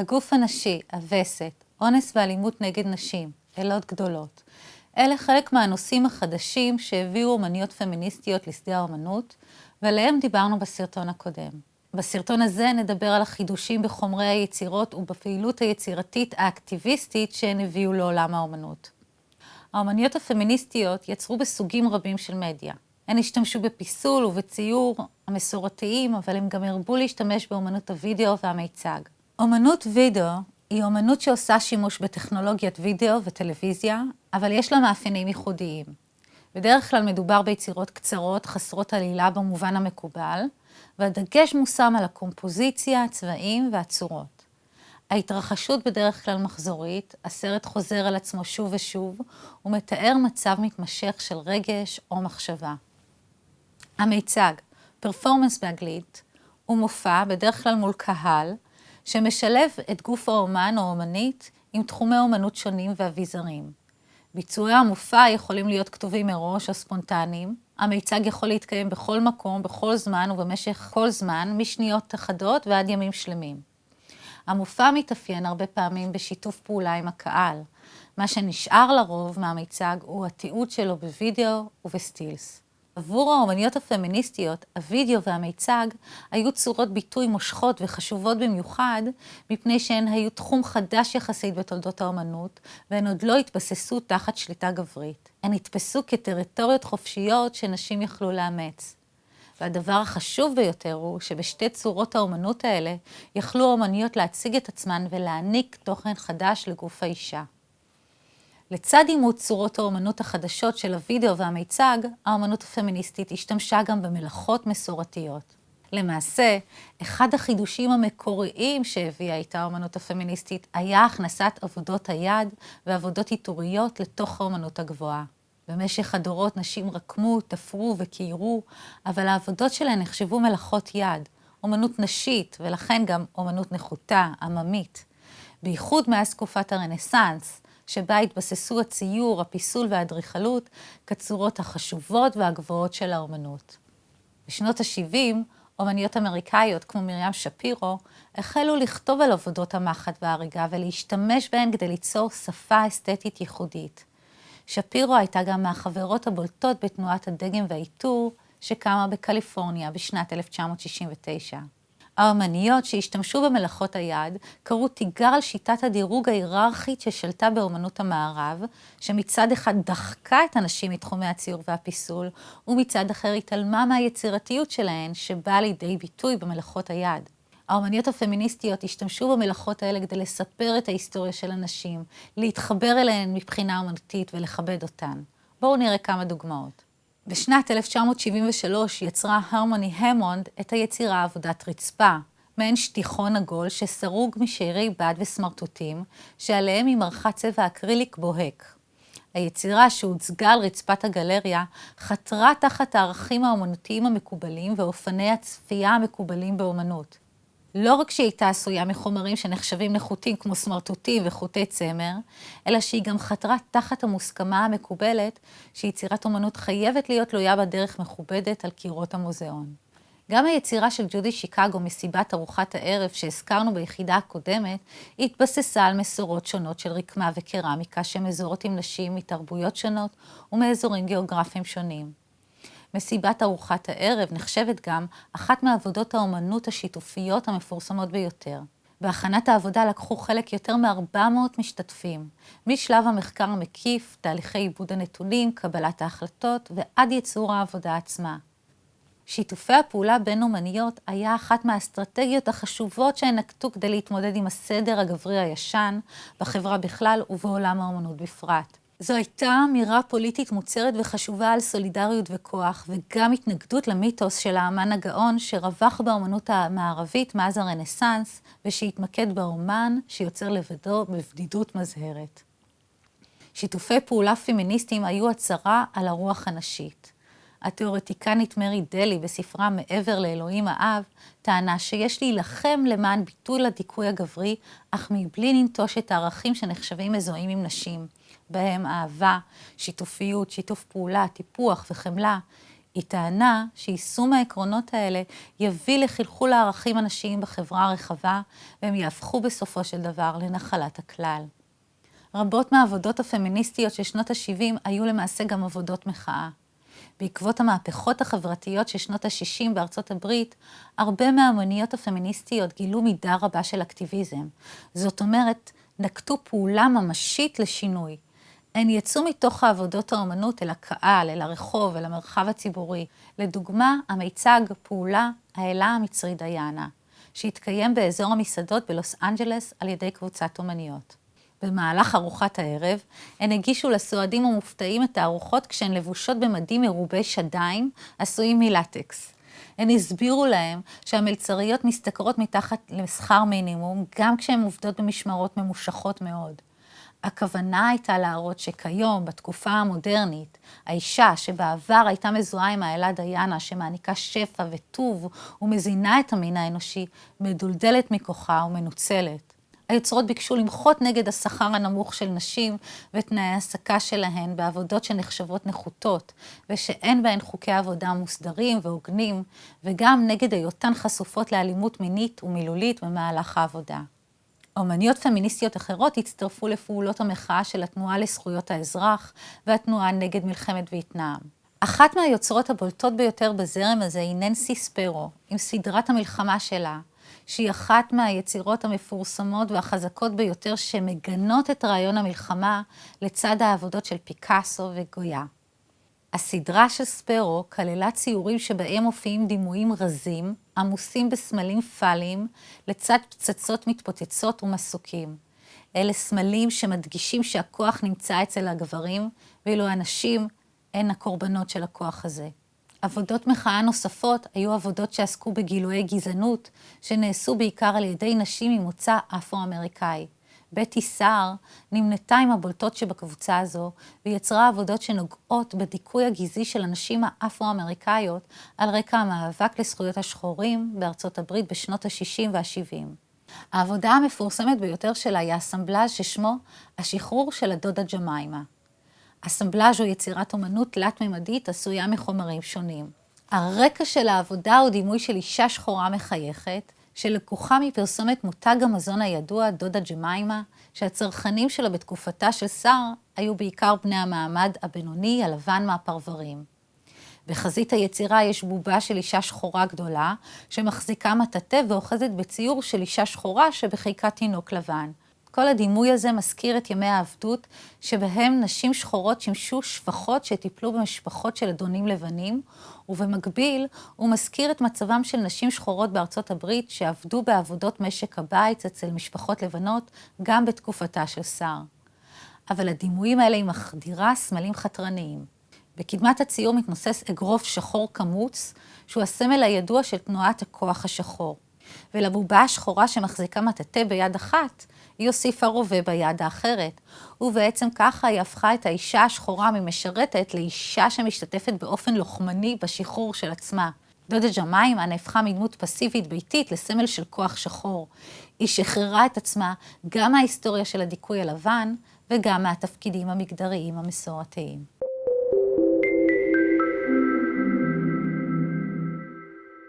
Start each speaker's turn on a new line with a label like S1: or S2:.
S1: הגוף הנשי, הווסת, אונס ואלימות נגד נשים, אלות גדולות. אלה חלק מהנושאים החדשים שהביאו אומניות פמיניסטיות לשדה האומנות, ועליהם דיברנו בסרטון הקודם. בסרטון הזה נדבר על החידושים בחומרי היצירות ובפעילות היצירתית האקטיביסטית שהן הביאו לעולם האומנות. האומניות הפמיניסטיות יצרו בסוגים רבים של מדיה. הן השתמשו בפיסול ובציור המסורתיים, אבל הם גם הרבו להשתמש באומנות הוידאו והמיצג. אומנות וידאו היא אומנות שעושה שימוש בטכנולוגיית וידאו וטלוויזיה, אבל יש לה מאפיינים ייחודיים. בדרך כלל מדובר ביצירות קצרות, חסרות עלילה במובן המקובל, והדגש מושם על הקומפוזיציה, הצבעים והצורות. ההתרחשות בדרך כלל מחזורית, הסרט חוזר על עצמו שוב ושוב, ומתאר מצב מתמשך של רגש או מחשבה. המיצג, פרפורמנס באנגלית, הוא מופע בדרך כלל מול קהל, שמשלב את גוף האומן או אומנית עם תחומי אומנות שונים ואביזרים. ביצועי המופע יכולים להיות כתובים מראש או ספונטניים. המיצג יכול להתקיים בכל מקום, בכל זמן ובמשך כל זמן, משניות אחדות ועד ימים שלמים. המופע מתאפיין הרבה פעמים בשיתוף פעולה עם הקהל. מה שנשאר לרוב מהמיצג הוא התיעוד שלו בווידאו ובסטילס. עבור האומניות הפמיניסטיות, הווידאו והמיצג היו צורות ביטוי מושכות וחשובות במיוחד, מפני שהן היו תחום חדש יחסית בתולדות האומנות, והן עוד לא התבססו תחת שליטה גברית. הן התפסו כטריטוריות חופשיות שנשים יכלו לאמץ. והדבר החשוב ביותר הוא שבשתי צורות האומנות האלה יכלו האומניות להציג את עצמן ולהעניק תוכן חדש לגוף האישה. לצד אימוץ צורות האומנות החדשות של הווידאו והמיצג, האומנות הפמיניסטית השתמשה גם במלאכות מסורתיות. למעשה, אחד החידושים המקוריים שהביאה איתה האומנות הפמיניסטית היה הכנסת עבודות היד ועבודות עיטוריות לתוך האומנות הגבוהה. במשך הדורות נשים רקמו, תפרו וקיירו, אבל העבודות שלהן נחשבו מלאכות יד, אומנות נשית ולכן גם אומנות נחותה, עממית. בייחוד מאז תקופת הרנסאנס, שבה התבססו הציור, הפיסול והאדריכלות כצורות החשובות והגבוהות של האומנות. בשנות ה-70, אומניות אמריקאיות כמו מרים שפירו החלו לכתוב על עבודות המחט וההריגה ולהשתמש בהן כדי ליצור שפה אסתטית ייחודית. שפירו הייתה גם מהחברות הבולטות בתנועת הדגם והעיטור שקמה בקליפורניה בשנת 1969. האומניות שהשתמשו במלאכות היד קראו תיגר על שיטת הדירוג ההיררכית ששלטה באומנות המערב, שמצד אחד דחקה את הנשים מתחומי הציור והפיסול, ומצד אחר התעלמה מהיצירתיות שלהן שבאה לידי ביטוי במלאכות היד. האומניות הפמיניסטיות השתמשו במלאכות האלה כדי לספר את ההיסטוריה של הנשים, להתחבר אליהן מבחינה אומנותית ולכבד אותן. בואו נראה כמה דוגמאות. בשנת 1973 יצרה הרמוני המונד את היצירה עבודת רצפה, מעין שטיחון עגול שסרוג משיירי בד וסמרטוטים, שעליהם היא מרחה צבע אקריליק בוהק. היצירה שהוצגה על רצפת הגלריה חתרה תחת הערכים האומנותיים המקובלים ואופני הצפייה המקובלים באומנות. לא רק שהיא הייתה עשויה מחומרים שנחשבים נחותים כמו סמרטוטים וחוטי צמר, אלא שהיא גם חתרה תחת המוסכמה המקובלת שיצירת אומנות חייבת להיות תלויה בדרך מכובדת על קירות המוזיאון. גם היצירה של ג'ודי שיקגו מסיבת ארוחת הערב שהזכרנו ביחידה הקודמת, התבססה על מסורות שונות של רקמה וקרמיקה שמזוהות עם נשים מתרבויות שונות ומאזורים גיאוגרפיים שונים. מסיבת ארוחת הערב נחשבת גם אחת מעבודות האומנות השיתופיות המפורסמות ביותר. בהכנת העבודה לקחו חלק יותר מ-400 משתתפים, משלב המחקר המקיף, תהליכי עיבוד הנתונים, קבלת ההחלטות ועד ייצור העבודה עצמה. שיתופי הפעולה בין אומניות היה אחת מהאסטרטגיות החשובות שהן נקטו כדי להתמודד עם הסדר הגברי הישן בחברה בכלל ובעולם האומנות בפרט. זו הייתה אמירה פוליטית מוצהרת וחשובה על סולידריות וכוח, וגם התנגדות למיתוס של האמן הגאון שרווח באומנות המערבית מאז הרנסאנס, ושהתמקד באומן שיוצר לבדו בבדידות מזהרת. שיתופי פעולה פמיניסטיים היו הצהרה על הרוח הנשית. התיאורטיקנית מרי דלי בספרה מעבר לאלוהים האב, טענה שיש להילחם למען ביטוי לדיכוי הגברי, אך מבלי לנטוש את הערכים שנחשבים מזוהים עם נשים, בהם אהבה, שיתופיות, שיתוף פעולה, טיפוח וחמלה, היא טענה שיישום העקרונות האלה יביא לחלחול הערכים הנשיים בחברה הרחבה, והם יהפכו בסופו של דבר לנחלת הכלל. רבות מהעבודות הפמיניסטיות של שנות ה-70 היו למעשה גם עבודות מחאה. בעקבות המהפכות החברתיות של שנות ה-60 בארצות הברית, הרבה מהאמניות הפמיניסטיות גילו מידה רבה של אקטיביזם. זאת אומרת, נקטו פעולה ממשית לשינוי. הן יצאו מתוך העבודות האמנות אל הקהל, אל הרחוב, אל המרחב הציבורי. לדוגמה, המיצג פעולה האלה המצרי דיאנה, שהתקיים באזור המסעדות בלוס אנג'לס על ידי קבוצת אומניות. במהלך ארוחת הערב, הן הגישו לסועדים המופתעים את הארוחות כשהן לבושות במדים מרובי שדיים עשויים מלטקס. הן הסבירו להם שהמלצריות משתכרות מתחת לשכר מינימום, גם כשהן עובדות במשמרות ממושכות מאוד. הכוונה הייתה להראות שכיום, בתקופה המודרנית, האישה שבעבר הייתה מזוהה עם האלה דיאנה, שמעניקה שפע וטוב ומזינה את המין האנושי, מדולדלת מכוחה ומנוצלת. היוצרות ביקשו למחות נגד השכר הנמוך של נשים ותנאי העסקה שלהן בעבודות שנחשבות נחותות, ושאין בהן חוקי עבודה מוסדרים והוגנים, וגם נגד היותן חשופות לאלימות מינית ומילולית במהלך העבודה. אומניות פמיניסטיות אחרות הצטרפו לפעולות המחאה של התנועה לזכויות האזרח והתנועה נגד מלחמת וייטנאם. אחת מהיוצרות הבולטות ביותר בזרם הזה היא ננסי ספרו, עם סדרת המלחמה שלה, שהיא אחת מהיצירות המפורסמות והחזקות ביותר שמגנות את רעיון המלחמה לצד העבודות של פיקאסו וגויה. הסדרה של ספרו כללה ציורים שבהם מופיעים דימויים רזים, עמוסים בסמלים פאליים, לצד פצצות מתפוצצות ומסוקים. אלה סמלים שמדגישים שהכוח נמצא אצל הגברים, ואילו הנשים הן הקורבנות של הכוח הזה. עבודות מחאה נוספות היו עבודות שעסקו בגילויי גזענות, שנעשו בעיקר על ידי נשים ממוצא אפרו-אמריקאי. בטי סער נמנתה עם הבולטות שבקבוצה הזו, ויצרה עבודות שנוגעות בדיכוי הגזעי של הנשים האפרו-אמריקאיות על רקע המאבק לזכויות השחורים בארצות הברית בשנות ה-60 וה-70. העבודה המפורסמת ביותר שלה היא האסמבלאז' ששמו השחרור של הדודה ג'מיימה. אסמבלאז' הוא יצירת אומנות תלת-ממדית עשויה מחומרים שונים. הרקע של העבודה הוא דימוי של אישה שחורה מחייכת, שלקוחה מפרסומת מותג המזון הידוע, דודה ג'מיימה, שהצרכנים שלה בתקופתה של סער היו בעיקר בני המעמד הבינוני הלבן מהפרברים. בחזית היצירה יש בובה של אישה שחורה גדולה, שמחזיקה מטאטא ואוחזת בציור של אישה שחורה שבחיקת תינוק לבן. כל הדימוי הזה מזכיר את ימי העבדות, שבהם נשים שחורות שימשו שפחות שטיפלו במשפחות של אדונים לבנים, ובמקביל הוא מזכיר את מצבם של נשים שחורות בארצות הברית, שעבדו בעבודות משק הבית אצל משפחות לבנות, גם בתקופתה של סער. אבל הדימויים האלה היא מחדירה סמלים חתרניים. בקדמת הציור מתנוסס אגרוף שחור קמוץ, שהוא הסמל הידוע של תנועת הכוח השחור. ולבובה השחורה שמחזיקה מטאטא ביד אחת, היא הוסיפה רובה ביד האחרת, ובעצם ככה היא הפכה את האישה השחורה ממשרתת לאישה שמשתתפת באופן לוחמני בשחרור של עצמה. דודה ג'מיימה נהפכה מדמות פסיבית ביתית לסמל של כוח שחור. היא שחררה את עצמה גם מההיסטוריה של הדיכוי הלבן וגם מהתפקידים המגדריים המסורתיים.